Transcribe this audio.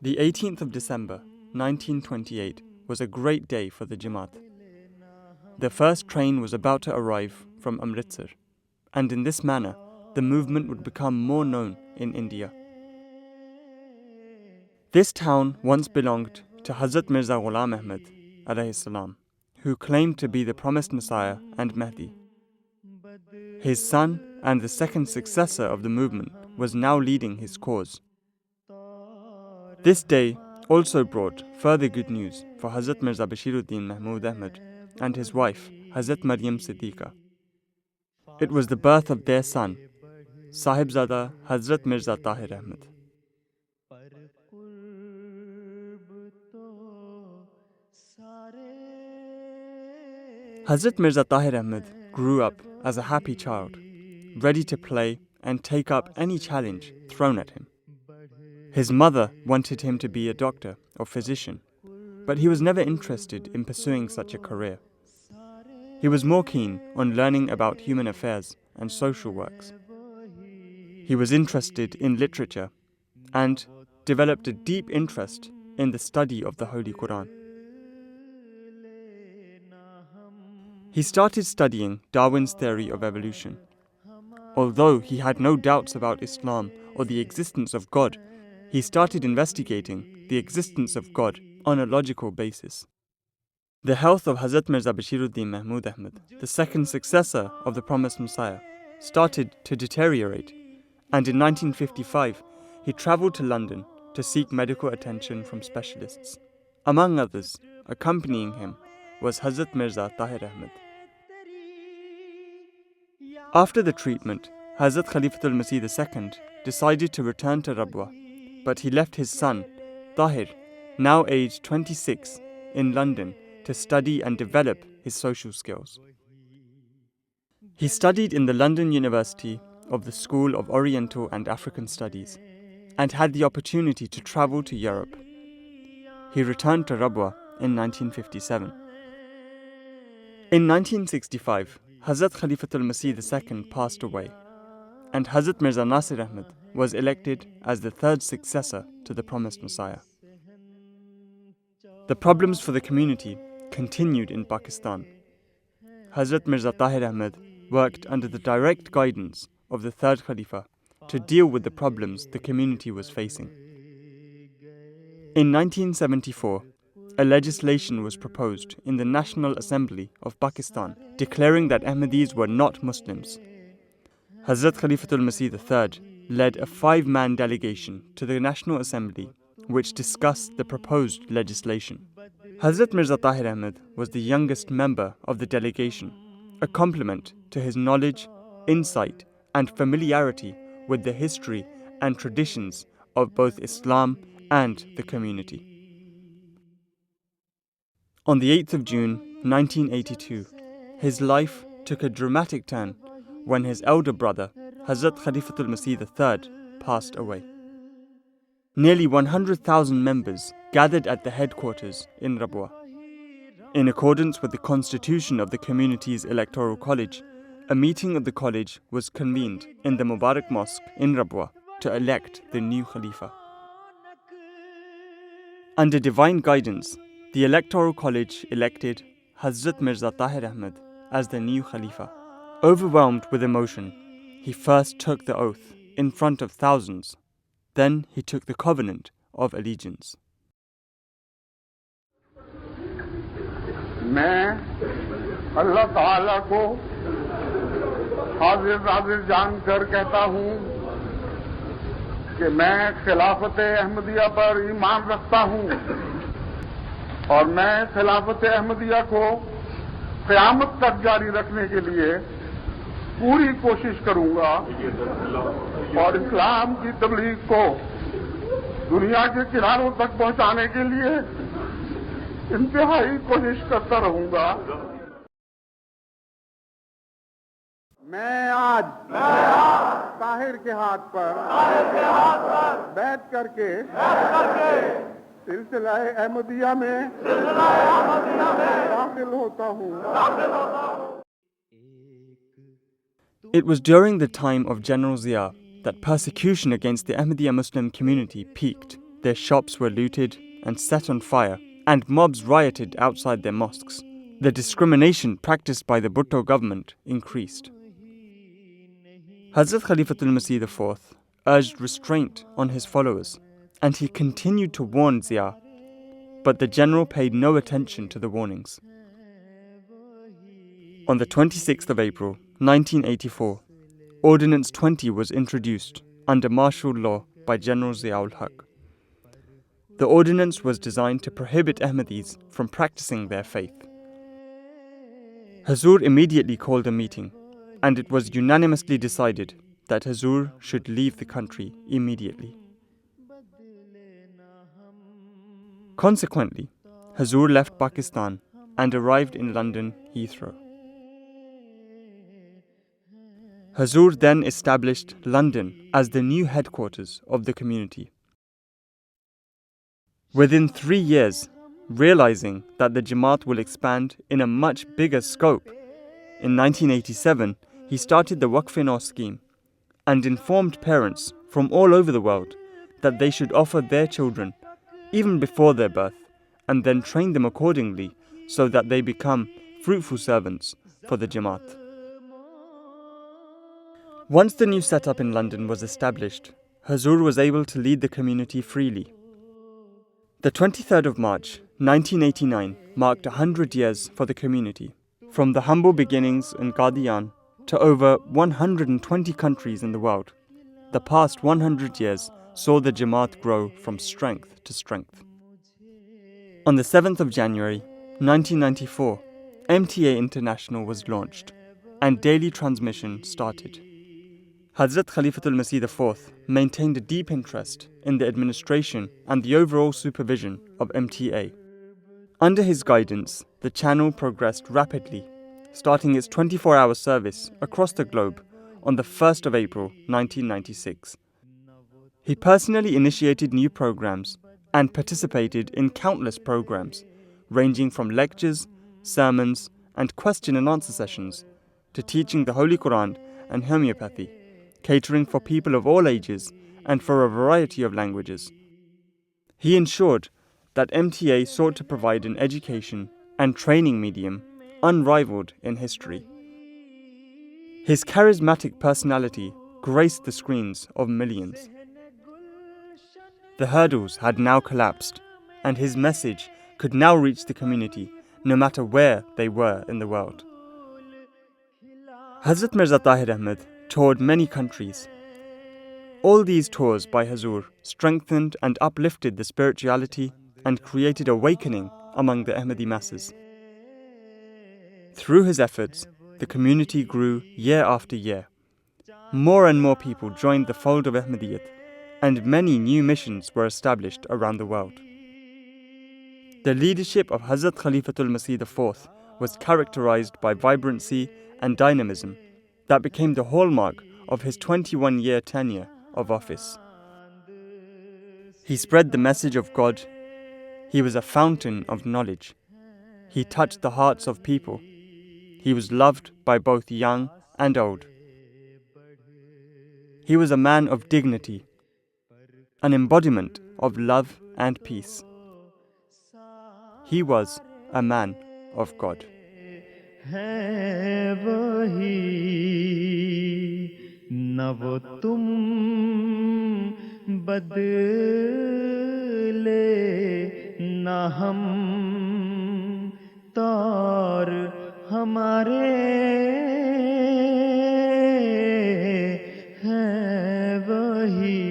The 18th of December, 1928 was a great day for the Jamaat. The first train was about to arrive from Amritsar, and in this manner, the movement would become more known in India. This town once belonged to Hazrat Mirza Ghulam Ahmad, alayhi salam, who claimed to be the promised Messiah and Mahdi. His son and the second successor of the movement was now leading his cause. This day also brought further good news for Hazrat Mirza Bashiruddin Mahmud Ahmad and his wife, Hazrat Maryam Siddiqa. It was the birth of their son, Sahibzada Hazrat Mirza Tahir Ahmad. Hazrat Mirza Tahir Ahmad grew up as a happy child, ready to play and take up any challenge thrown at him. His mother wanted him to be a doctor or physician, but he was never interested in pursuing such a career. He was more keen on learning about human affairs and social works. He was interested in literature and developed a deep interest in the study of the Holy Quran. He started studying Darwin's theory of evolution. Although he had no doubts about Islam or the existence of God, he started investigating the existence of God on a logical basis. The health of Hazrat Mirza Bashiruddin Mahmud Ahmad, the second successor of the promised Messiah, started to deteriorate, and in 1955 he travelled to London to seek medical attention from specialists. Among others, accompanying him was Hazrat Mirza Tahir Ahmad. After the treatment, Hazrat Khalifatul Masih II decided to return to Rabwa, but he left his son, Tahir, now aged 26, in London to study and develop his social skills. He studied in the London University of the School of Oriental and African Studies and had the opportunity to travel to Europe. He returned to Rabwa in 1957. In 1965, Hazrat Khalifatul Masih II passed away, and Hazrat Mirza Nasir Ahmad was elected as the third successor to the promised Messiah. The problems for the community continued in Pakistan. Hazrat Mirza Tahir Ahmad worked under the direct guidance of the third Khalifa to deal with the problems the community was facing. In 1974, a legislation was proposed in the National Assembly of Pakistan declaring that Ahmadis were not Muslims. Hazrat Khalifatul Masih III led a 5-man delegation to the National Assembly which discussed the proposed legislation. Hazrat Mirza Tahir Ahmad was the youngest member of the delegation, a compliment to his knowledge, insight and familiarity with the history and traditions of both Islam and the community. On the 8th of June 1982, his life took a dramatic turn when his elder brother, Hazrat Khalifatul Masih III, passed away. Nearly 100,000 members gathered at the headquarters in Rabwa. In accordance with the constitution of the community's electoral college, a meeting of the college was convened in the Mubarak Mosque in Rabwa to elect the new Khalifa. Under divine guidance, the electoral college elected Hazrat Mirza Tahir Ahmad as the new Khalifa. Overwhelmed with emotion, he first took the oath in front of thousands. Then he took the covenant of allegiance. मैं अल्लाह ताला को हाजिर नाजिर जानकर कहता हूँ कि मैं खिलाफत अहमदिया पर ईमान रखता हूँ और मैं खिलाफत अहमदिया को क़यामत तक जारी रखने के लिए पूरी कोशिश करूंगा और इस्लाम की तबलीग को दुनिया के किनारों तक पहुंचाने के लिए इंतहाई कोशिश करता रहूंगा। मैं आज ताहिर के हाथ पर बैठ करके सिलसिला अहमदिया में दाखिल होता हूँ। It was during the time of General Zia that persecution against the Ahmadiyya Muslim community peaked Their shops were looted and set on fire, and mobs rioted outside their mosques. The discrimination practiced by the Bhutto government increased. Hazrat Khalifatul Masih IV urged restraint on his followers, and he continued to warn Zia, but the general paid no attention to the warnings. On the 26th of April, 1984, Ordinance 20 was introduced under martial law by General Zia-ul-Haq. The ordinance was designed to prohibit Ahmadis from practicing their faith. Hazur immediately called a meeting, and it was unanimously decided that Hazur should leave the country immediately. Consequently, Hazur left Pakistan and arrived in London Heathrow. Hazur then established London as the new headquarters of the community. Within 3 years, realizing that the Jamaat will expand in a much bigger scope, in 1987 he started the Waqf-e-Nau scheme and informed parents from all over the world that they should offer their children even before their birth and then train them accordingly so that they become fruitful servants for the Jamaat. Once the new setup in London was established, Hazur was able to lead the community freely. The 23rd of March, 1989 marked 100 years for the community. From the humble beginnings in Qadian to over 120 countries in the world, the past 100 years saw the Jamaat grow from strength to strength. On the 7th of January, 1994, MTA International was launched and daily transmission started. Hazrat Khalifatul Masih IV maintained a deep interest in the administration and the overall supervision of MTA. Under his guidance, the channel progressed rapidly, starting its 24-hour service across the globe on the 1st of April 1996. He personally initiated new programs and participated in countless programs, ranging from lectures, sermons, and question and answer sessions, to teaching the Holy Quran and homeopathy, catering for people of all ages and for a variety of languages. He ensured that MTA sought to provide an education and training medium unrivaled in history. His charismatic personality graced the screens of millions. The hurdles had now collapsed, and his message could now reach the community no matter where they were in the world. Hazrat Mirza Tahir Ahmed toured many countries. All these tours by Hazur strengthened and uplifted the spirituality and created awakening among the Ahmadi masses. Through his efforts, the community grew year after year. More and more people joined the fold of Ahmadiyyat, and many new missions were established around the world. The leadership of Hazrat Khalifatul Masih IV was characterized by vibrancy and dynamism that became the hallmark of his 21-year tenure of office. He spread the message of God. He was a fountain of knowledge. He touched the hearts of people. He was loved by both young and old. He was a man of dignity, an embodiment of love and peace. He was a man of God. है वही न वो तुम बदले न हम तौर हमारे हैं वही